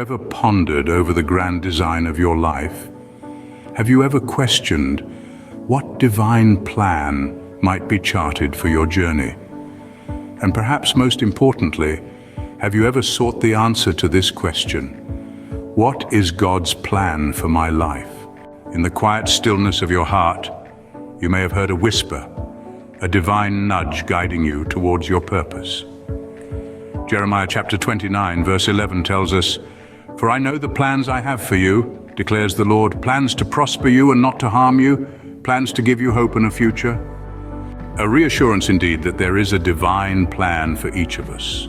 you ever pondered over the grand design of your life? Have you ever questioned what divine plan might be charted for your journey? And perhaps most importantly, have you ever sought the answer to this question? What is God's plan for my life? In the quiet stillness of your heart, you may have heard a whisper, a divine nudge guiding you towards your purpose. Jeremiah chapter 29, verse 11 tells us, "For I know the plans I have for you, declares the Lord, plans to prosper you and not to harm you, plans to give you hope and a future." A reassurance indeed that there is a divine plan for each of us.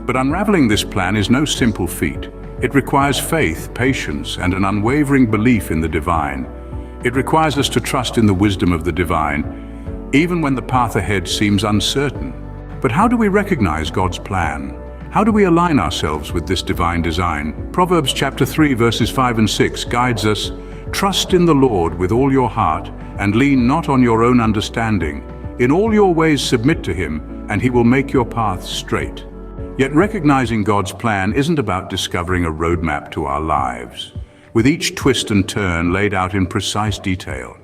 But unraveling this plan is no simple feat. It requires faith, patience, and an unwavering belief in the divine. It requires us to trust in the wisdom of the divine, even when the path ahead seems uncertain. But how do we recognize God's plan? How do we align ourselves with this divine design? Proverbs chapter 3, verses 5 and 6 guides us, "Trust in the Lord with all your heart, and lean not on your own understanding. In all your ways submit to him, and he will make your paths straight." Yet recognizing God's plan isn't about discovering a roadmap to our lives, with each twist and turn laid out in precise detail.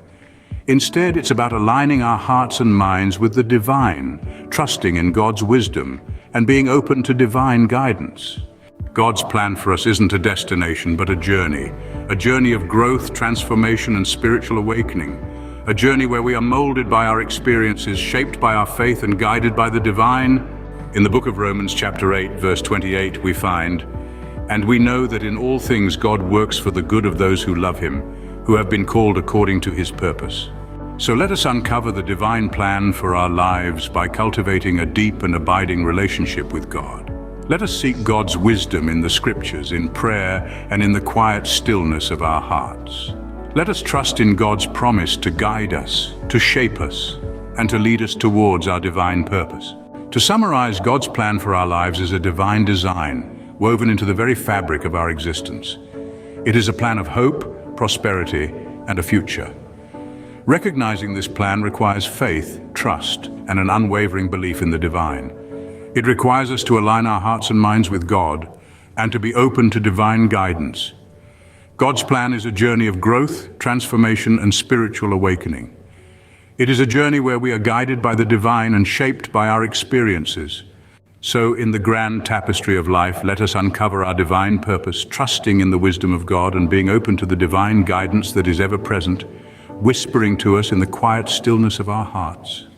Instead, it's about aligning our hearts and minds with the divine, trusting in God's wisdom, and being open to divine guidance. God's plan for us isn't a destination, but a journey of growth, transformation, and spiritual awakening. A journey where we are molded by our experiences, shaped by our faith, and guided by the divine. In the book of Romans chapter 8, verse 28, we find, "And we know that in all things God works for the good of those who love him, who have been called according to his purpose." So let us uncover the divine plan for our lives by cultivating a deep and abiding relationship with God. Let us seek God's wisdom in the scriptures, in prayer, and in the quiet stillness of our hearts. Let us trust in God's promise to guide us, to shape us, and to lead us towards our divine purpose. To summarize, God's plan for our lives is a divine design woven into the very fabric of our existence. It is a plan of hope, prosperity, and a future. Recognizing this plan requires faith, trust, and an unwavering belief in the divine. It requires us to align our hearts and minds with God and to be open to divine guidance. God's plan is a journey of growth, transformation, and spiritual awakening. It is a journey where we are guided by the divine and shaped by our experiences. So, in the grand tapestry of life, let us uncover our divine purpose, trusting in the wisdom of God and being open to the divine guidance that is ever present, whispering to us in the quiet stillness of our hearts.